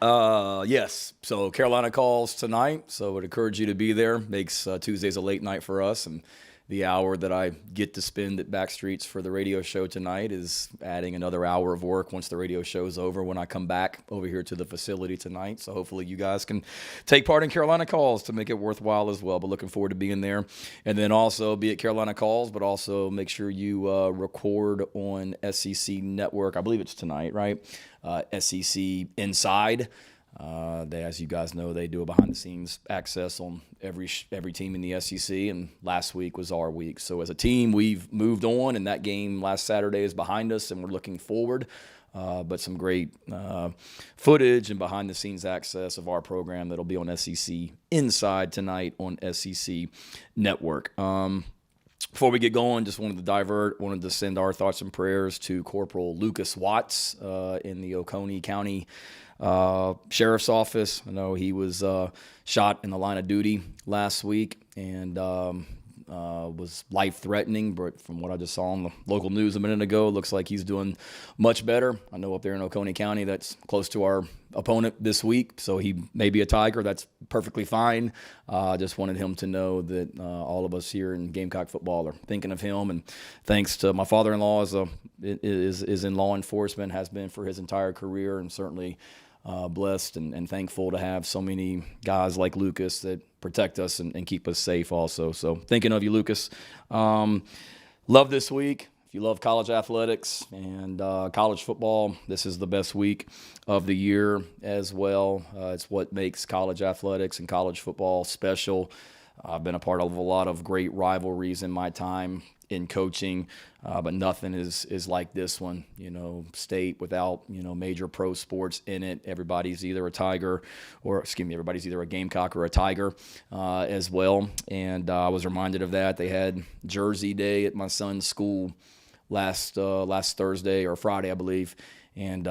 Yes. So Carolina calls tonight, so I would encourage you to be there. Makes Tuesdays a late night for us, and the hour that I get to spend at Backstreets for the radio show tonight is adding another hour of work once the radio show's over when I come back over here to the facility tonight. So hopefully you guys can take part in Carolina calls to make it worthwhile as well. But looking forward to being there. And then also be at Carolina calls, but also make sure you record on SEC Network. I believe it's tonight, right? SEC Inside. As you guys know, they do a behind-the-scenes access on every team in the SEC, and last week was our week. So as a team, we've moved on, and that game last Saturday is behind us, and we're looking forward. But some great footage and behind-the-scenes access of our program that'll be on SEC Inside tonight on SEC Network. Before we get going, just wanted to send our thoughts and prayers to Corporal Lucas Watts in the Oconee County Sheriff's Office. I know he was shot in the line of duty last week and was life-threatening, but from what I just saw on the local news a minute ago, it looks like he's doing much better. I know up there in Oconee County that's close to our opponent this week, so he may be a Tiger. That's perfectly fine. Just wanted him to know that all of us here in Gamecock football are thinking of him, and thanks to my father-in-law is in law enforcement, has been for his entire career, and certainly blessed and thankful to have so many guys like Lucas that protect us and keep us safe also. So thinking of you, Lucas. Love this week. If you love college athletics and college football, this is the best week of the year as well. It's what makes college athletics and college football special. I've been a part of a lot of great rivalries in my time in coaching, but nothing is like this one. State without, major pro sports in it. Everybody's either a Tiger everybody's either a Gamecock or a Tiger as well. And I was reminded of that. They had Jersey Day at my son's school last Thursday or Friday, I believe. And,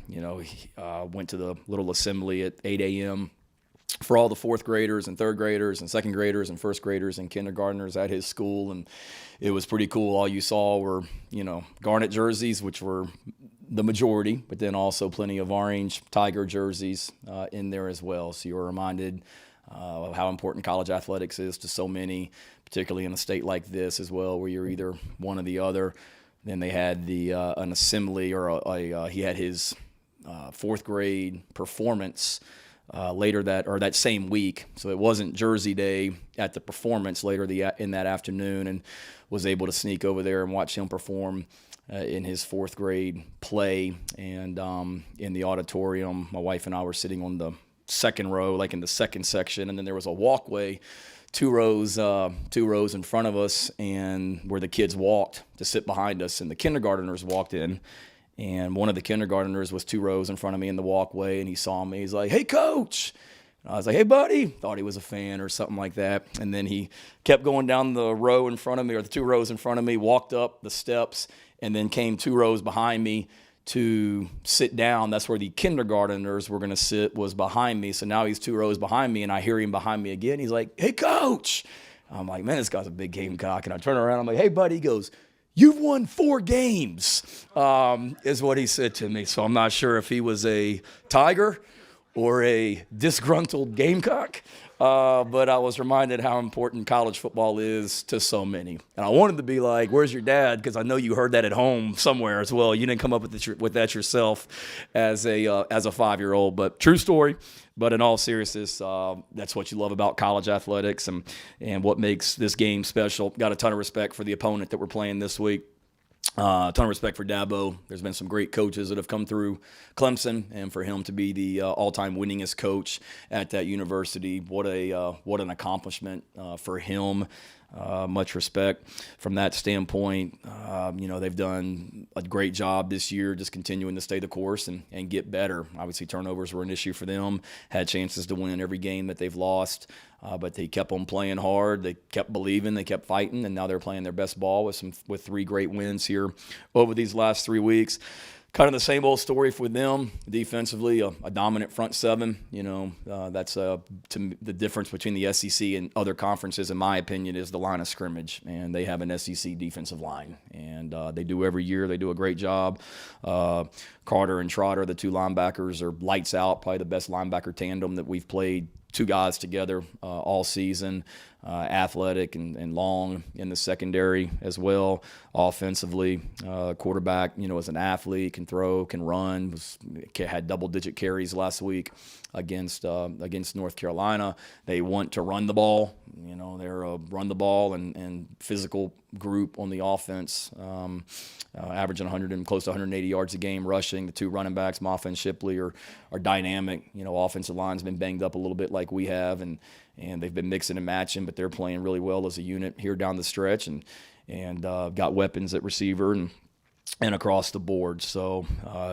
he went to the little assembly at 8 a.m. for all the fourth graders and third graders and second graders and first graders and kindergartners at his school. And it was pretty cool. All you saw were, Garnet jerseys, which were the majority, but then also plenty of orange Tiger jerseys in there as well. So you were reminded of how important college athletics is to so many, particularly in a state like this as well, where you're either one or the other. Then they had an assembly, or he had his fourth grade performance later that same week. So it wasn't Jersey Day at the performance later in that afternoon, and was able to sneak over there and watch him perform in his fourth grade play. And in the auditorium, my wife and I were sitting on the second row, like in the second section, and then there was a walkway two rows in front of us, and where the kids walked to sit behind us, and the kindergartners walked in. And one of the kindergartners was two rows in front of me in the walkway, and he saw me. He's like, "Hey, Coach." And I was like, "Hey, buddy." Thought he was a fan or something like that. And then he kept going down the row in front of me, or the two rows in front of me, walked up the steps, and then came two rows behind me to sit down. That's where the kindergartners were going to sit, was behind me. So now he's two rows behind me, and I hear him behind me again. He's like, "Hey, Coach." I'm like, "Man, this guy's a big Gamecock." And I turn around. I'm like, "Hey, buddy." He goes, "You've won 4 games, is what he said to me. So I'm not sure if he was a Tiger or a disgruntled Gamecock, but I was reminded how important college football is to so many. And I wanted to be like, "Where's your dad?" Because I know you heard that at home somewhere as well. You didn't come up with that yourself as a 5-year-old, but true story. But in all seriousness, that's what you love about college athletics and what makes this game special. Got a ton of respect for the opponent that we're playing this week. A ton of respect for Dabo. There's been some great coaches that have come through Clemson, and for him to be the all-time winningest coach at that university, what an accomplishment for him. Much respect from that standpoint. They've done a great job this year just continuing to stay the course and get better. Obviously, turnovers were an issue for them. Had chances to win every game that they've lost, but they kept on playing hard. They kept believing. They kept fighting, and now they're playing their best ball with 3 great wins here over these last 3 weeks. kind of the same old story with them. Defensively, a dominant front seven. That's the difference between the SEC and other conferences, in my opinion, is the line of scrimmage. And they have an SEC defensive line, and they do every year. They do a great job. Carter and Trotter, the two linebackers, are lights out. Probably the best linebacker tandem that we've played. Two guys together all season, athletic and long in the secondary as well. Offensively, quarterback, is an athlete, can throw, can run. Had double-digit carries last week against North Carolina. They want to run the ball. They're a run the ball and physical group on the offense, averaging 100 and close to 180 yards a game rushing. The two running backs, Moffa and Shipley, are dynamic. Offensive line's been banged up a little bit like we have, and they've been mixing and matching, but they're playing really well as a unit here down the stretch, and got weapons at receiver and across the board. So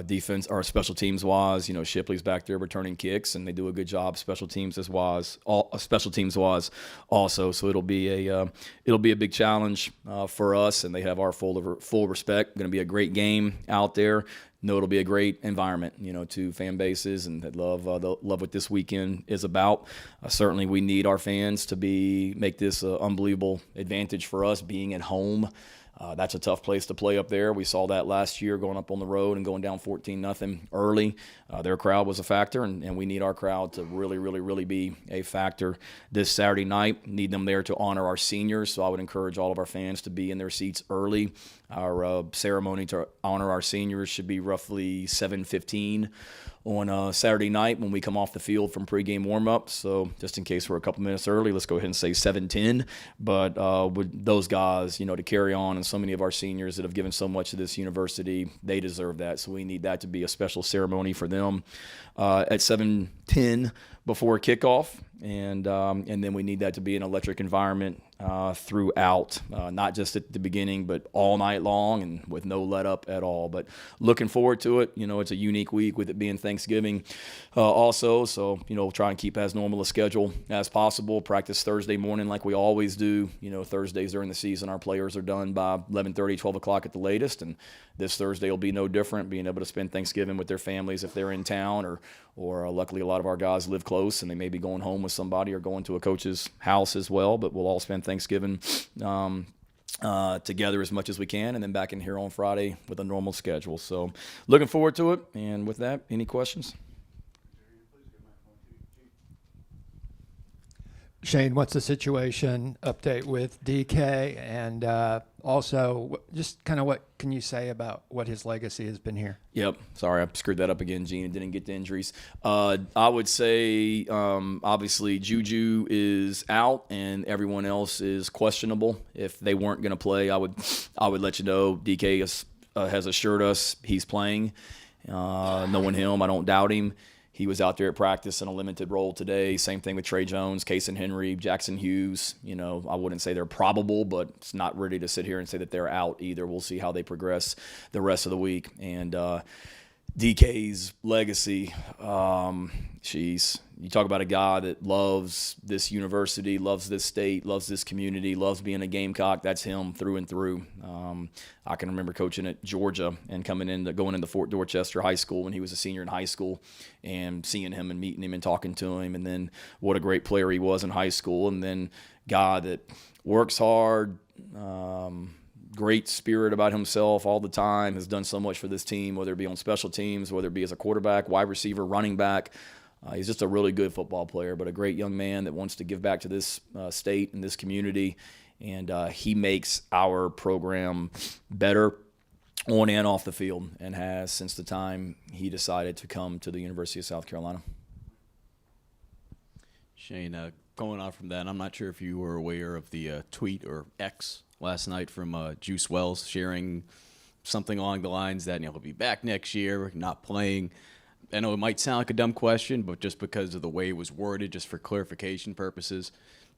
defense or special teams wise, Shipley's back there returning kicks, and they do a good job special teams wise also. So it'll be a big challenge for us, and they have our full respect. Going to be a great game out there. It'll be a great environment, to fan bases, and that love what this weekend is about. Certainly, we need our fans to make this an unbelievable advantage for us being at home. That's a tough place to play up there. We saw that last year going up on the road and going down 14-0 early. Their crowd was a factor, and we need our crowd to really, really, really be a factor this Saturday night. Need them there to honor our seniors, so I would encourage all of our fans to be in their seats early. Our ceremony to honor our seniors should be roughly 7:15 on Saturday night when we come off the field from pregame warm-up. So just in case we're a couple minutes early, let's go ahead and say 7:10. But with those guys, to carry on, and so many of our seniors that have given so much to this university, they deserve that. So we need that to be a special ceremony for them at 7:10 before kickoff. And then we need that to be an electric environment throughout, not just at the beginning, but all night long and with no let up at all. But looking forward to it. It's a unique week with it being Thanksgiving also. So, we'll try and keep as normal a schedule as possible. Practice Thursday morning like we always do. Thursdays during the season, our players are done by 11:30, 12 o'clock at the latest. And this Thursday will be no different, being able to spend Thanksgiving with their families if they're in town, or luckily a lot of our guys live close and they may be going home with somebody or going to a coach's house as well. But we'll all spend Thanksgiving together as much as we can, and then back in here on Friday with a normal schedule. So looking forward to it. And with that, any questions? Shane, what's the situation update with DK, and also just kind of what can you say about what his legacy has been here? Yep. Sorry, I screwed that up again, Gene, and didn't get the injuries. I would say obviously Juju is out and everyone else is questionable. If they weren't going to play, I would let you know. DK has assured us he's playing. Knowing him, I don't doubt him. He was out there at practice in a limited role today. Same thing with Trey Jones, Case and Henry, Jackson Hughes. I wouldn't say they're probable, but it's not ready to sit here and say that they're out either. We'll see how they progress the rest of the week. And DK's legacy, you talk about a guy that loves this university, loves this state, loves this community, loves being a Gamecock. That's him through and through. I can remember coaching at Georgia and going into Fort Dorchester High School when he was a senior in high school, and seeing him and meeting him and talking to him, and then what a great player he was in high school, and then guy that works hard, great spirit about himself all the time, has done so much for this team, whether it be on special teams, whether it be as a quarterback, wide receiver, running back. He's just a really good football player, but a great young man that wants to give back to this state and this community. And he makes our program better on and off the field, and has since the time he decided to come to the University of South Carolina. Shane, going on from that, I'm not sure if you were aware of the tweet or X last night from Juice Wells sharing something along the lines that he'll be back next year, not playing. I know it might sound like a dumb question, but just because of the way it was worded, just for clarification purposes,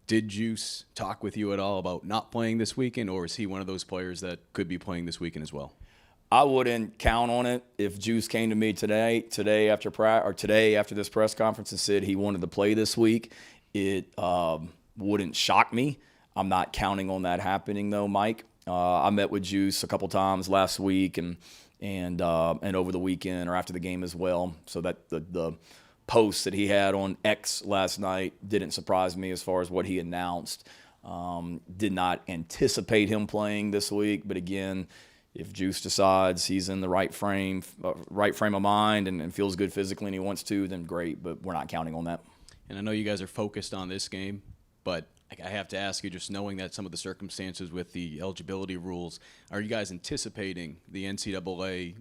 did Juice talk with you at all about not playing this weekend, or is he one of those players that could be playing this weekend as well? I wouldn't count on it. If Juice came to me today after this press conference and said he wanted to play this week, it wouldn't shock me. I'm not counting on that happening though, Mike. I met with Juice a couple times last week, and and over the weekend or after the game as well. So that the post that he had on X last night didn't surprise me as far as what he announced. Did not anticipate him playing this week, but again, if Juice decides he's in the right frame of mind and feels good physically and he wants to, then great, but we're not counting on that. And I know you guys are focused on this game, but I have to ask you, just knowing that some of the circumstances with the eligibility rules, are you guys anticipating the NCAA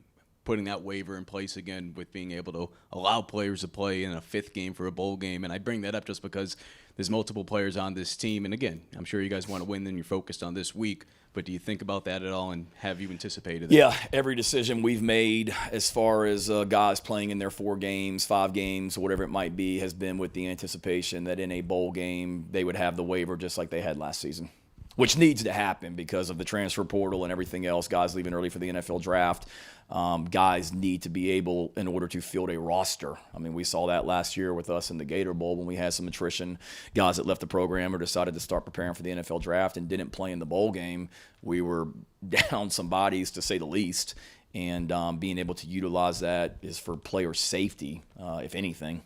putting that waiver in place again with being able to allow players to play in a fifth game for a bowl game? And I bring that up just because there's multiple players on this team. And again, I'm sure you guys want to win and you're focused on this week. But do you think about that at all, and have you anticipated that? Yeah, every decision we've made as far as guys playing in their 4 games, 5 games, whatever it might be, has been with the anticipation that in a bowl game they would have the waiver just like they had last season, which needs to happen because of the transfer portal and everything else, guys leaving early for the NFL draft. Guys need to be able, in order to field a roster. I mean, we saw that last year with us in the Gator Bowl when we had some attrition, guys that left the program or decided to start preparing for the NFL draft and didn't play in the bowl game. We were down some bodies, to say the least, and being able to utilize that is for player safety, if anything.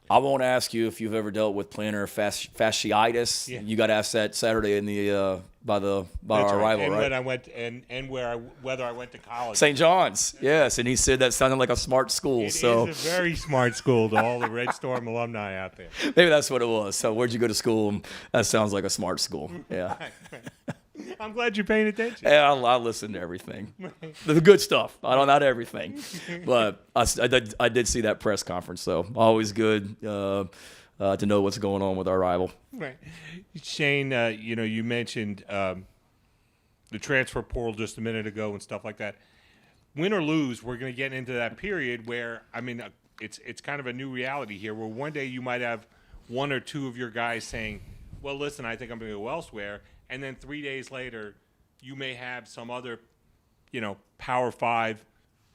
I won't ask you if you've ever dealt with plantar fasciitis. Yeah. You got asked that Saturday in the by our rival, and right? When I went whether I went to college. St. John's, yes, and he said that sounded like a smart school. It is a very smart school to all the Red Storm alumni out there. Maybe that's what it was. So where'd you go to school? That sounds like a smart school. Yeah. I'm glad you're paying attention. Yeah, I listen to everything. The good stuff. I don't, not everything. But I did see that press conference, so always good to know what's going on with our rival. Right. Shane, you mentioned the transfer portal just a minute ago and stuff like that. Win or lose, we're going to get into that period where, I mean, it's kind of a new reality here where one day you might have 1 or 2 of your guys saying, well, listen, I think I'm going to go elsewhere. And then 3 days later, you may have some other, Power 5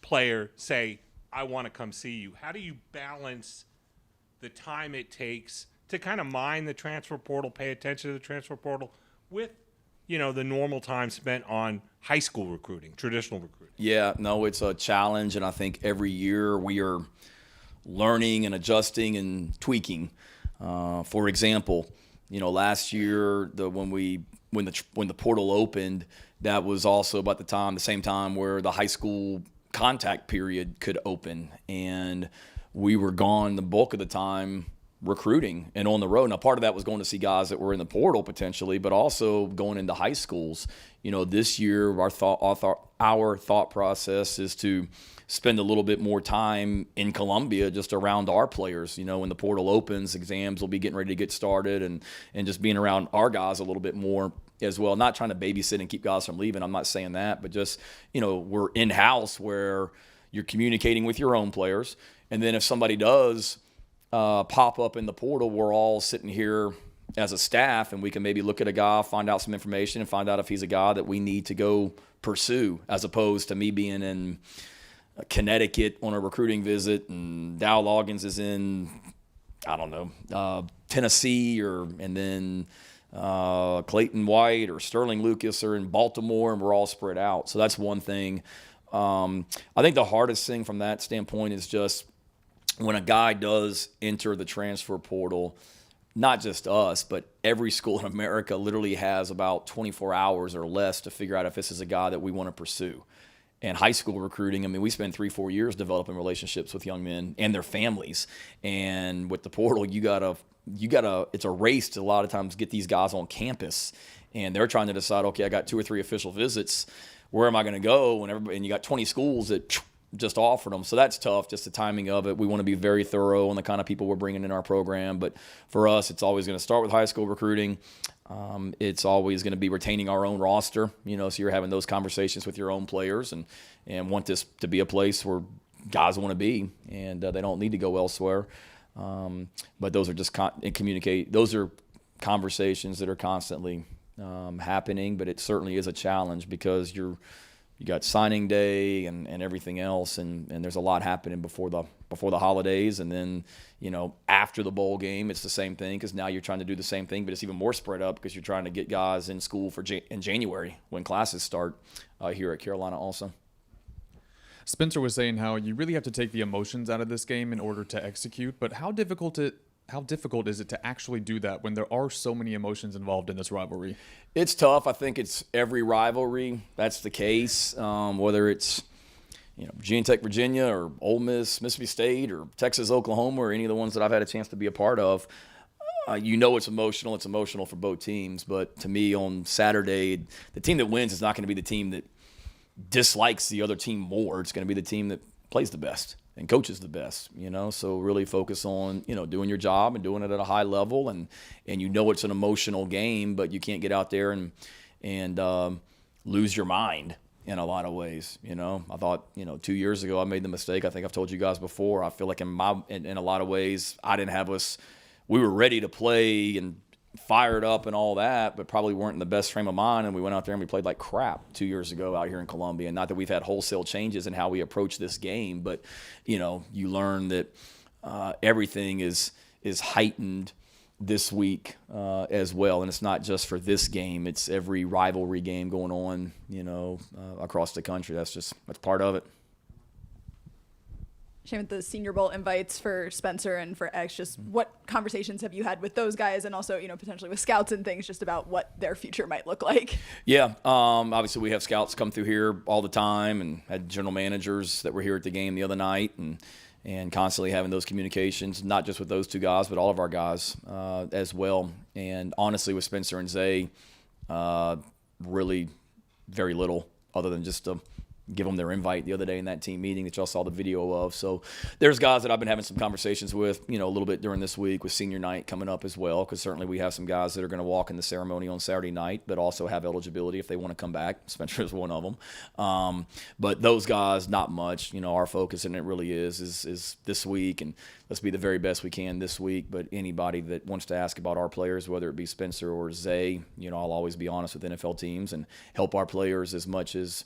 player say, I want to come see you. How do you balance the time it takes to kind of mine the transfer portal, pay attention to the transfer portal with, the normal time spent on high school recruiting, traditional recruiting? Yeah, no, it's a challenge. And I think every year we are learning and adjusting and tweaking. For example, last year when the portal opened, that was also about the same time where the high school contact period could open, and we were gone the bulk of the time recruiting and on the road. Now, part of that was going to see guys that were in the portal potentially, but also going into high schools. This year our thought process is to spend a little bit more time in Columbia just around our players. When the portal opens, exams will be getting ready to get started, and just being around our guys a little bit more as well. Not trying to babysit and keep guys from leaving. I'm not saying that, but just, we're in-house where you're communicating with your own players. And then if somebody does pop up in the portal, we're all sitting here as a staff, and we can maybe look at a guy, find out some information, and find out if he's a guy that we need to go pursue, as opposed to me being in Connecticut on a recruiting visit and Dow Loggins is in, I don't know, Tennessee, and then Clayton White or Sterling Lucas are in Baltimore, and we're all spread out. So that's one thing. I think the hardest thing from that standpoint is just when a guy does enter the transfer portal, not just us, but every school in America literally has about 24 hours or less to figure out if this is a guy that we want to pursue. And high school recruiting, I mean, we spend 3-4 years developing relationships with young men and their families. And with the portal, you gotta, it's a race to a lot of times get these guys on campus. And they're trying to decide, okay, I got 2 or 3 official visits. Where am I going to go? And you got 20 schools that just offered them. So that's tough, just the timing of it. We want to be very thorough on the kind of people we're bringing in our program. But for us, it's always going to start with high school recruiting. It's always going to be retaining our own roster, so you're having those conversations with your own players and want this to be a place where guys want to be, and they don't need to go elsewhere. But those are just those are conversations that are constantly happening, but it certainly is a challenge because you're you got signing day and everything else, and there's a lot happening before the holidays, and then after the bowl game it's the same thing, because now you're trying to do the same thing, but it's even more spread up because you're trying to get guys in school in January when classes start here at Carolina also. Spencer was saying how you really have to take the emotions out of this game in order to execute, but how difficult is it to actually do that when there are so many emotions involved in this rivalry? It's tough. I think it's every rivalry that's the case, whether it's Virginia Tech, Virginia, or Ole Miss, Mississippi State, or Texas, Oklahoma, or any of the ones that I've had a chance to be a part of. It's emotional. It's emotional for both teams. But to me, on Saturday, the team that wins is not going to be the team that dislikes the other team more. It's going to be the team that plays the best and coaches the best, so really focus on, doing your job and doing it at a high level, and it's an emotional game, but you can't get out there and lose your mind in a lot of ways. I thought, 2 years ago I made the mistake. I think I've told you guys before. I feel like in a lot of ways I didn't have we were ready to play and fired up and all that, but probably weren't in the best frame of mind, and we went out there and we played like crap 2 years ago out here in Columbia. And not that we've had wholesale changes in how we approach this game, but you learn that everything is heightened this week as well, and it's not just for this game, it's every rivalry game going on across the country. That's part of it. Shane, with the Senior Bowl invites for Spencer and for X, just what conversations have you had with those guys, and also, potentially with scouts and things, just about what their future might look like? Yeah, obviously we have scouts come through here all the time, and had general managers that were here at the game the other night, and constantly having those communications, not just with those two guys, but all of our guys as well. And honestly, with Spencer and Zay, really very little other than just to give them their invite the other day in that team meeting that y'all saw the video of. So there's guys that I've been having some conversations with, a little bit during this week, with senior night coming up as well, because certainly we have some guys that are going to walk in the ceremony on Saturday night, but also have eligibility if they want to come back. Spencer is one of them. But those guys, not much. Our focus, and it really is this week, and let's be the very best we can this week. But anybody that wants to ask about our players, whether it be Spencer or Zay, I'll always be honest with NFL teams and help our players as much as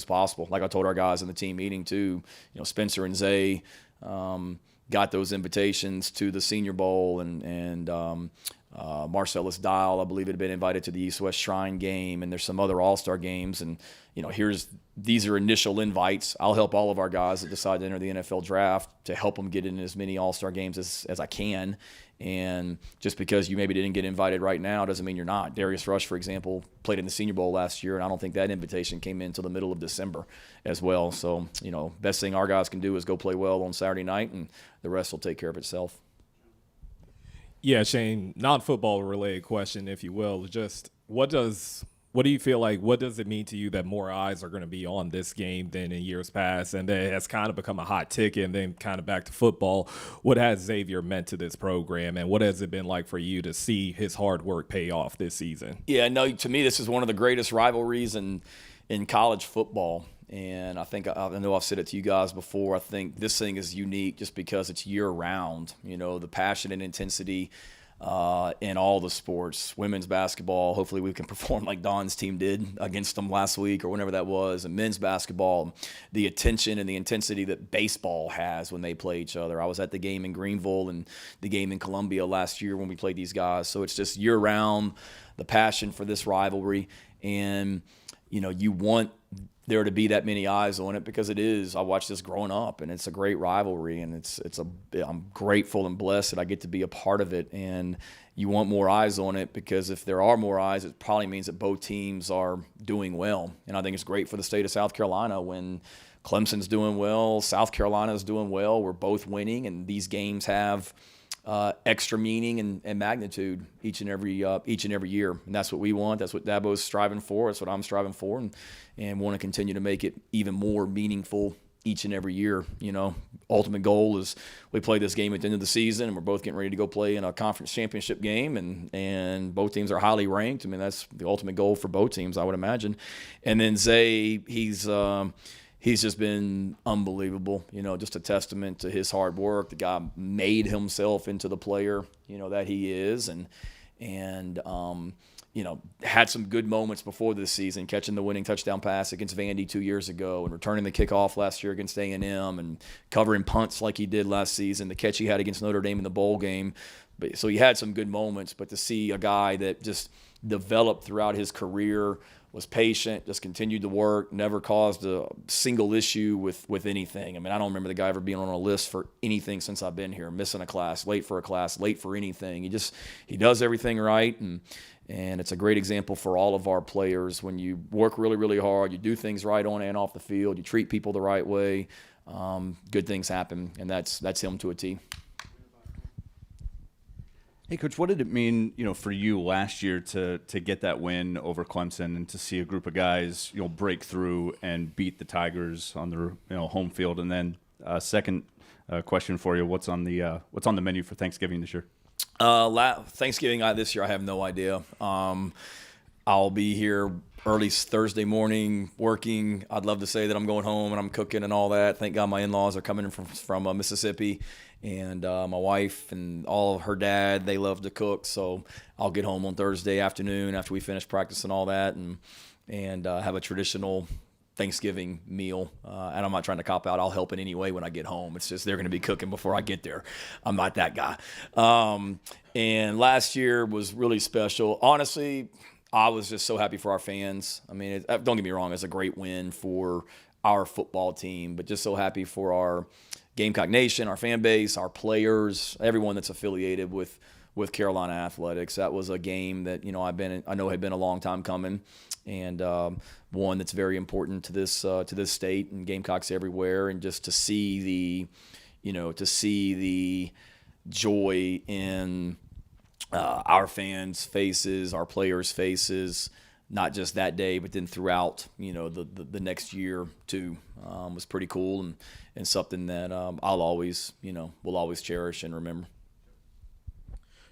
possible. Like I told our guys in the team meeting too, Spencer and Zay got those invitations to the Senior Bowl, and Marcellus Dial, I believe, had been invited to the East-West Shrine game, and there's some other All-Star games, and these are initial invites. I'll help all of our guys that decide to enter the NFL draft to help them get in as many All-Star games as I can. And just because you maybe didn't get invited right now doesn't mean you're not. Darius Rush, for example, played in the Senior Bowl last year, and I don't think that invitation came in until the middle of December as well. So, best thing our guys can do is go play well on Saturday night, and the rest will take care of itself. Yeah, Shane, non-football related question, if you will. Just what do you feel like, what does it mean to you that more eyes are going to be on this game than in years past, and that it has kind of become a hot ticket? And then kind of back to football, what has Xavier meant to this program, and what has it been like for you to see his hard work pay off this season? Yeah, no, to me this is one of the greatest rivalries in college football. And I know I've said it to you guys before. I think this thing is unique just because it's year-round. The passion and intensity in all the sports. Women's basketball, hopefully we can perform like Don's team did against them last week or whenever that was. And men's basketball, the attention and the intensity that baseball has when they play each other. I was at the game in Greenville and the game in Columbia last year when we played these guys. So it's just year-round, the passion for this rivalry. And, you want there to be that many eyes on it because it is. I watched this growing up, and it's a great rivalry, and I'm grateful and blessed that I get to be a part of it. And you want more eyes on it because if there are more eyes, it probably means that both teams are doing well. And I think it's great for the state of South Carolina when Clemson's doing well, South Carolina's doing well. We're both winning, and these games have extra meaning and magnitude each and every year, and that's what we want. That's what Dabo's striving for. That's what I'm striving for, and want to continue to make it even more meaningful each and every year. Ultimate goal is we play this game at the end of the season, and we're both getting ready to go play in a conference championship game, and both teams are highly ranked. I mean, that's the ultimate goal for both teams, I would imagine. And then Zay, he's just been unbelievable, just a testament to his hard work. The guy made himself into the player, that he is. And had some good moments before this season, catching the winning touchdown pass against Vandy 2 years ago and returning the kickoff last year against A&M and covering punts like he did last season, the catch he had against Notre Dame in the bowl game. So he had some good moments, but to see a guy that just developed throughout his career, was patient, just continued to work, never caused a single issue with anything. I mean, I don't remember the guy ever being on a list for anything since I've been here, missing a class, late for anything. He does everything right, and it's a great example for all of our players. When you work really, really hard, you do things right on and off the field, you treat people the right way, good things happen, and that's him to a T. Hey, Coach, what did it mean, for you last year to get that win over Clemson and to see a group of guys, break through and beat the Tigers on their, home field? And then second question for you, what's on the menu for Thanksgiving this year? Thanksgiving this year, I have no idea. I'll be here early Thursday morning working. I'd love to say that I'm going home and I'm cooking and all that. Thank God my in-laws are coming in from Mississippi. And my wife and all of her dad, they love to cook. So I'll get home on Thursday afternoon after we finish practice and all that and have a traditional Thanksgiving meal. And I'm not trying to cop out. I'll help in any way when I get home. It's just they're going to be cooking before I get there. I'm not that guy. And last year was really special. Honestly, I was just so happy for our fans. I mean, don't get me wrong. It's a great win for our football team, but just so happy for our Gamecock Nation, our fan base, our players, everyone that's affiliated with Carolina Athletics. That was a game that I know had been a long time coming, and one that's very important to this state and Gamecocks everywhere. And just to see the joy in our fans' faces, our players' faces, not just that day, but then throughout, the next year too, was pretty cool and something that I'll always, will always cherish and remember.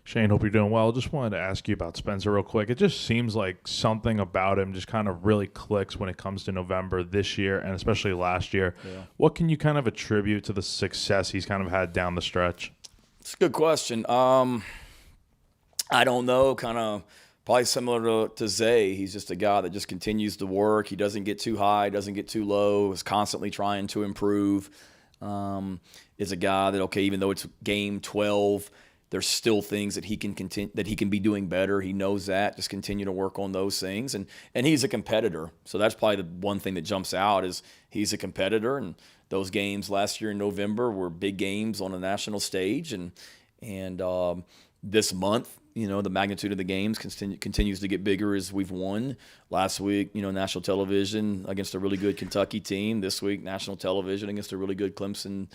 Shane, hope you're doing well. Just wanted to ask you about Spencer real quick. It just seems like something about him just kind of really clicks when it comes to November this year and especially last year. Yeah. What can you kind of attribute to the success he's kind of had down the stretch? It's a good question. I don't know, kind of probably similar to Zay. He's just a guy that just continues to work. He doesn't get too high, doesn't get too low, is constantly trying to improve. Is a guy that, even though it's game 12, there's still things that he can be doing better. He knows that. Just continue to work on those things. And he's a competitor. So that's probably the one thing that jumps out is he's a competitor. And those games last year in November were big games on a national stage. And this month, the magnitude of the games continues to get bigger as we've won. Last week, national television against a really good Kentucky team. This week, national television against a really good Clemson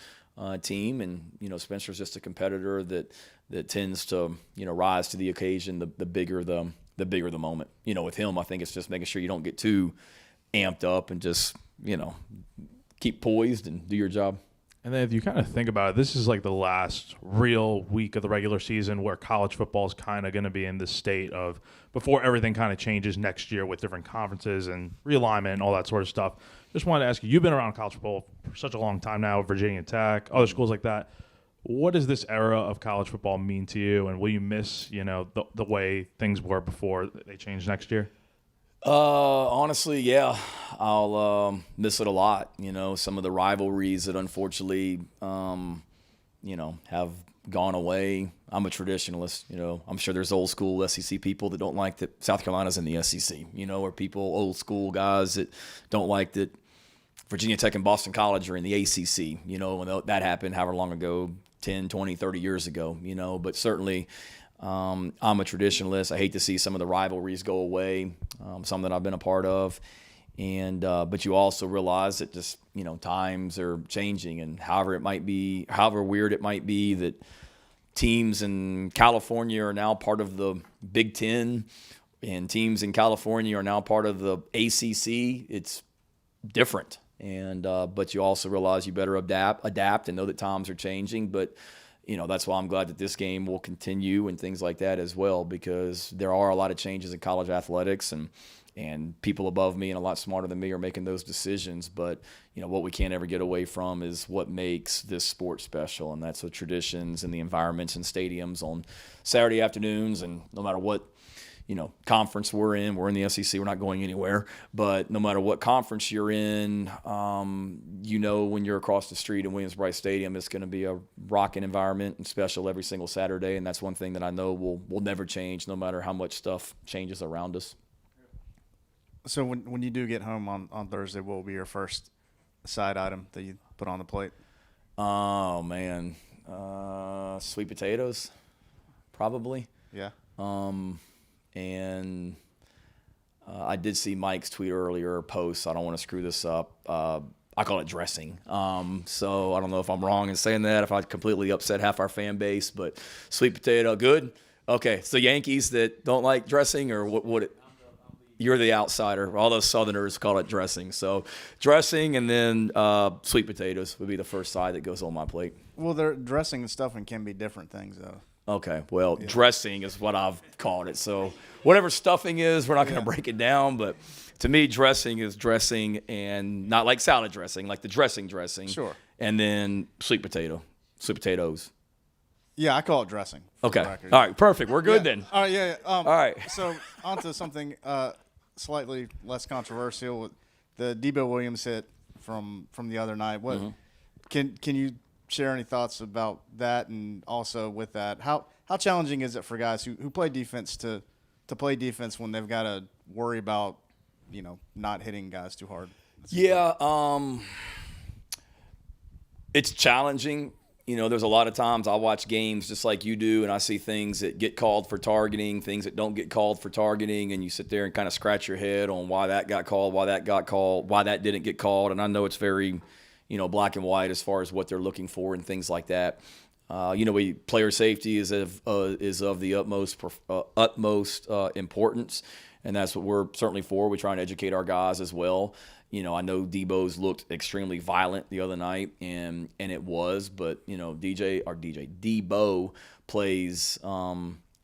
team. And, Spencer's just a competitor that tends to, rise to the occasion the bigger the moment. With him, I think it's just making sure you don't get too amped up and just, keep poised and do your job. And then if you kind of think about it, this is like the last real week of the regular season where college football is kind of going to be in this state of before everything kind of changes next year with different conferences and realignment and all that sort of stuff. Just wanted to ask you, you've been around college football for such a long time now, Virginia Tech, other schools like that. What does this era of college football mean to you, and will you miss, the way things were before they change next year? Honestly, yeah, I'll miss it a lot. Some of the rivalries that unfortunately, have gone away. I'm a traditionalist. I'm sure there's old school SEC people that don't like that South Carolina's in the SEC. Or people, old school guys that don't like that Virginia Tech and Boston College are in the ACC. When that happened, however long ago, 10, 20, 30 years ago. But certainly. I'm a traditionalist. I hate to see some of the rivalries go away, some that I've been a part of. And but you also realize that just, times are changing, and however weird it might be that teams in California are now part of the Big Ten and teams in California are now part of the ACC, it's different. And but you also realize you better adapt and know that times are changing. But that's why I'm glad that this game will continue and things like that as well, because there are a lot of changes in college athletics, and people above me and a lot smarter than me are making those decisions. But, what we can't ever get away from is what makes this sport special, and that's the traditions and the environments and stadiums on Saturday afternoons. And no matter what, conference we're in the SEC, we're not going anywhere, but no matter what conference you're in, when you're across the street in Williams-Brice Stadium, it's going to be a rocking environment and special every single Saturday. And that's one thing that I know will never change no matter how much stuff changes around us. So when you do get home on Thursday, what will be your first side item that you put on the plate? Oh, man. Sweet potatoes, probably. Yeah. And I did see Mike's tweet earlier, post. I don't want to screw this up. I call it dressing. So I don't know if I'm wrong in saying that, if I completely upset half our fan base, but sweet potato, good. Okay, so Yankees that don't like dressing, or what? You're the outsider. All those Southerners call it dressing. So dressing, and then sweet potatoes would be the first side that goes on my plate. Well, their dressing and stuffing can be different things, though. Okay, well, dressing is what I've called it. So whatever stuffing is, we're not going to break it down. But to me, dressing is dressing, and not like salad dressing, like the dressing. Sure. And then sweet potatoes. Yeah, I call it dressing. Okay. All right, perfect. We're good then. All right, yeah. All right. So on to something slightly less controversial. The Debo Williams hit from the other night. What can you share any thoughts about that, and also with that, how challenging is it for guys who play defense to play defense when they've got to worry about not hitting guys too hard? It's challenging. There's a lot of times I watch games just like you do, and I see things that get called for targeting, things that don't get called for targeting, and you sit there and kind of scratch your head on why that got called, why that didn't get called. And I know it's very black and white as far as what they're looking for and things like that. Player safety is of the utmost importance, and that's what we're certainly for. We try and educate our guys as well. I know Debo's looked extremely violent the other night, and it was, but Debo plays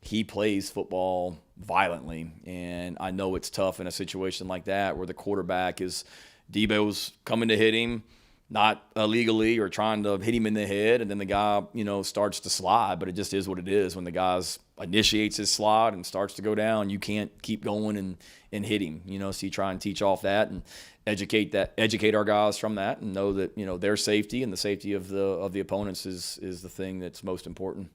he plays football violently, and I know it's tough in a situation like that where the quarterback is Debo's coming to hit him, not illegally or trying to hit him in the head, and then the guy, starts to slide. But it just is what it is. When the guy initiates his slide and starts to go down, you can't keep going and hit him. So you try and teach off that and educate our guys from that, and know that their safety and the safety of the opponents is the thing that's most important.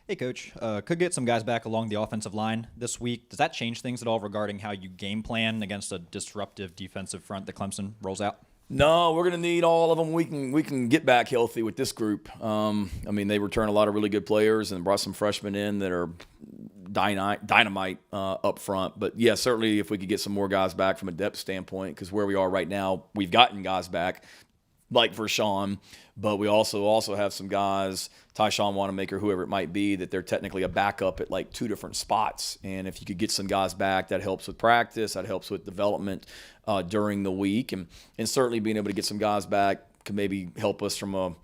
Hey, Coach. Could get some guys back along the offensive line this week. Does that change things at all regarding how you game plan against a disruptive defensive front that Clemson rolls out? No, we're going to need all of them. We can get back healthy with this group. They return a lot of really good players and brought some freshmen in that are dynamite up front. But, yeah, certainly if we could get some more guys back from a depth standpoint, because where we are right now, we've gotten guys back like Vershawn, but we also have some guys, Tyshawn Wanamaker, whoever it might be, that they're technically a backup at like two different spots. And if you could get some guys back, that helps with practice, that helps with development during the week, and certainly being able to get some guys back could maybe help us from a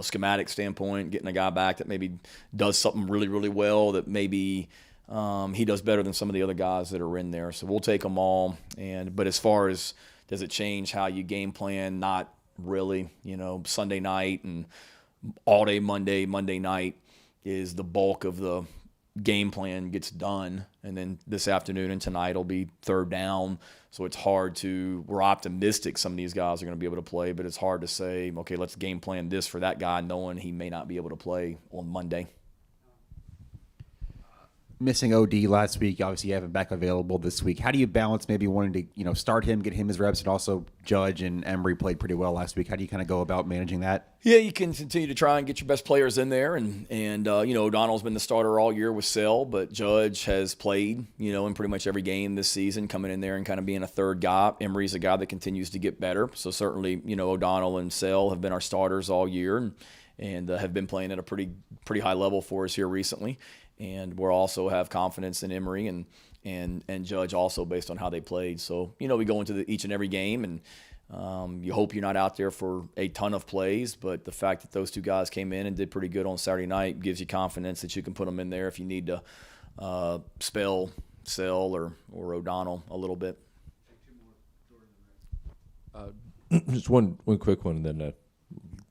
schematic standpoint, getting a guy back that maybe does something really, really well, that maybe he does better than some of the other guys that are in there. So we'll take them all. But as far as does it change how you game plan, not really. Sunday night and all day Monday night is the bulk of the game plan gets done, and then this afternoon and tonight will be third down. So it's hard we're optimistic some of these guys are going to be able to play, but it's hard to say, okay, let's game plan this for that guy, knowing he may not be able to play on Monday. Missing OD last week, obviously you have him back available this week. How do you balance maybe wanting to start him, get him his reps, and also Judge and Emery played pretty well last week? How do you kind of go about managing that? Yeah, you can continue to try and get your best players in there, and O'Donnell's been the starter all year with Sell, but Judge has played in pretty much every game this season, coming in there and kind of being a third guy. Emery's a guy that continues to get better, so certainly O'Donnell and Sell have been our starters all year, and have been playing at a pretty high level for us here recently. And we'll also have confidence in Emery and Judge also based on how they played. So, we go into each and every game, and you hope you're not out there for a ton of plays, but the fact that those two guys came in and did pretty good on Saturday night gives you confidence that you can put them in there if you need to spell Sell or O'Donnell a little bit. Just one quick one, and then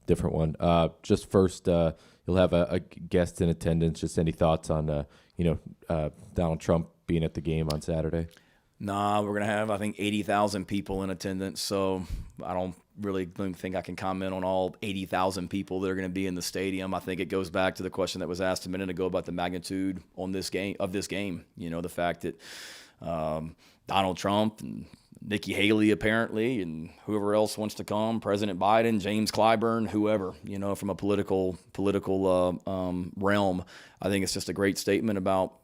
different one. Just first, you'll have a guest in attendance. Just any thoughts on, Donald Trump being at the game on Saturday? Nah, we're going to have, I think, 80,000 people in attendance. So I don't really think I can comment on all 80,000 people that are going to be in the stadium. I think it goes back to the question that was asked a minute ago about the magnitude on this game, the fact that Donald Trump and Nikki Haley apparently, and whoever else wants to come, President Biden, James Clyburn, whoever, from a political realm. I think it's just a great statement about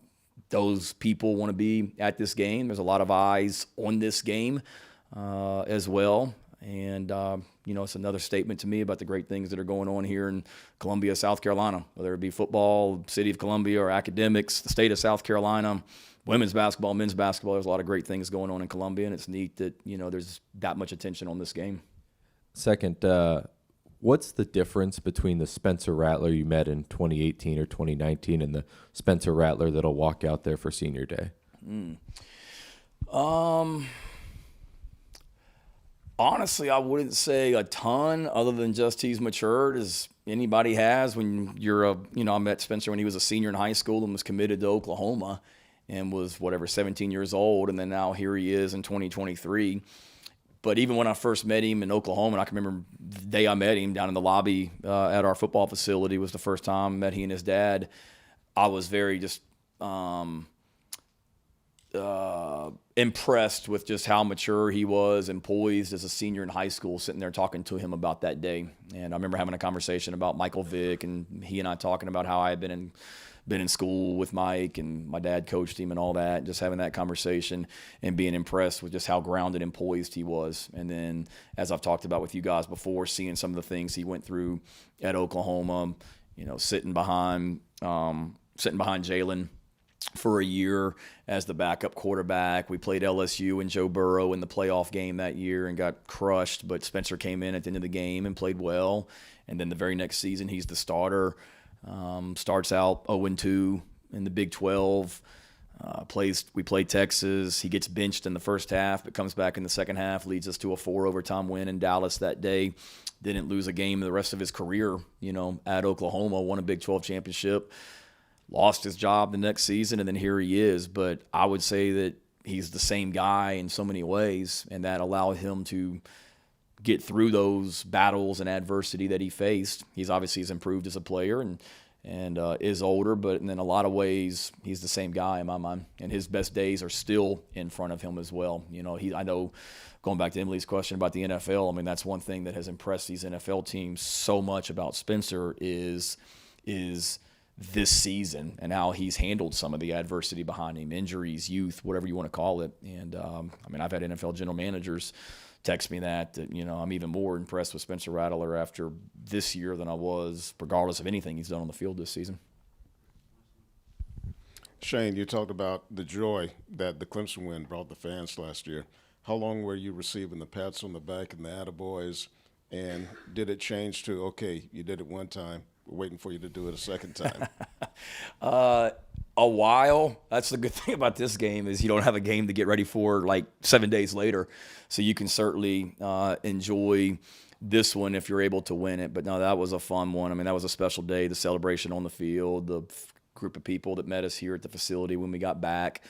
those people want to be at this game. There's a lot of eyes on this game as well. And, it's another statement to me about the great things that are going on here in Columbia, South Carolina, whether it be football, city of Columbia, or academics, the state of South Carolina, women's basketball, men's basketball. There's a lot of great things going on in Columbia, and it's neat that, there's that much attention on this game. Second, what's the difference between the Spencer Rattler you met in 2018 or 2019 and the Spencer Rattler that'll walk out there for senior day? Honestly, I wouldn't say a ton other than just he's matured as anybody has. When you're I met Spencer when he was a senior in high school and was committed to Oklahoma and was 17 years old. And then now here he is in 2023. But even when I first met him in Oklahoma, and I can remember the day I met him down in the lobby at our football facility was the first time I met he and his dad. I was very just impressed with just how mature he was and poised as a senior in high school, sitting there talking to him about that day. And I remember having a conversation about Michael Vick, and he and I talking about how I had been in school with Mike, and my dad coached him and all that, just having that conversation and being impressed with just how grounded and poised he was. And then, as I've talked about with you guys before, seeing some of the things he went through at Oklahoma, sitting behind Jalen for a year as the backup quarterback. We played LSU and Joe Burrow in the playoff game that year and got crushed, but Spencer came in at the end of the game and played well. And then the very next season, he's the starter. Starts out 0-2 in the Big 12. We play Texas. He gets benched in the first half, but comes back in the second half, leads us to a 4-overtime win in Dallas that day. Didn't lose a game the rest of his career, at Oklahoma, won a Big 12 championship. Lost his job the next season, and then here he is. But I would say that he's the same guy in so many ways, and that allowed him to get through those battles and adversity that he faced. He's improved as a player and is older, but in a lot of ways, he's the same guy in my mind. And his best days are still in front of him as well. I know, going back to Emily's question about the NFL, that's one thing that has impressed these NFL teams so much about Spencer is this season and how he's handled some of the adversity behind him, injuries, youth, whatever you want to call it. And I've had NFL general managers text me that I'm even more impressed with Spencer Rattler after this year than I was, regardless of anything he's done on the field this season. Shane, you talked about the joy that the Clemson win brought the fans last year. How long were you receiving the pats on the back and the attaboys? And did it change to, okay, you did it one time, we're waiting for you to do it a second time? A while. That's the good thing about this game is you don't have a game to get ready for like 7 days later. So you can certainly enjoy this one if you're able to win it. But no, that was a fun one. That was a special day, the celebration on the field, the group of people that met us here at the facility when we got back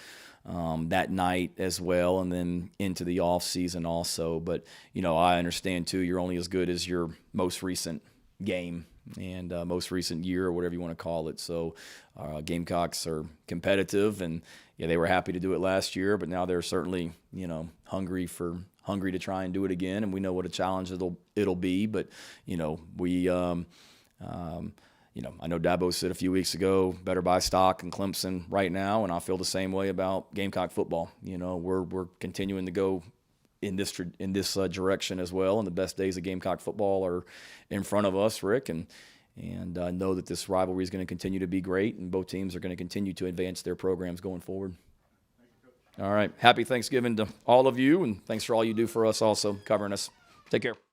that night as well, and then into the off season also. But, I understand too, you're only as good as your most recent game and most recent year or whatever you want to call it. So Gamecocks are competitive, and they were happy to do it last year, but now they're certainly, hungry to try and do it again. And we know what a challenge it'll be, but, I know Dabo said a few weeks ago, better buy stock in Clemson right now, and I feel the same way about Gamecock football. We're continuing to go in this direction as well, and the best days of Gamecock football are in front of us, Rick, and know that this rivalry is going to continue to be great, and both teams are going to continue to advance their programs going forward. All right. Happy Thanksgiving to all of you, and thanks for all you do for us also, covering us. Take care.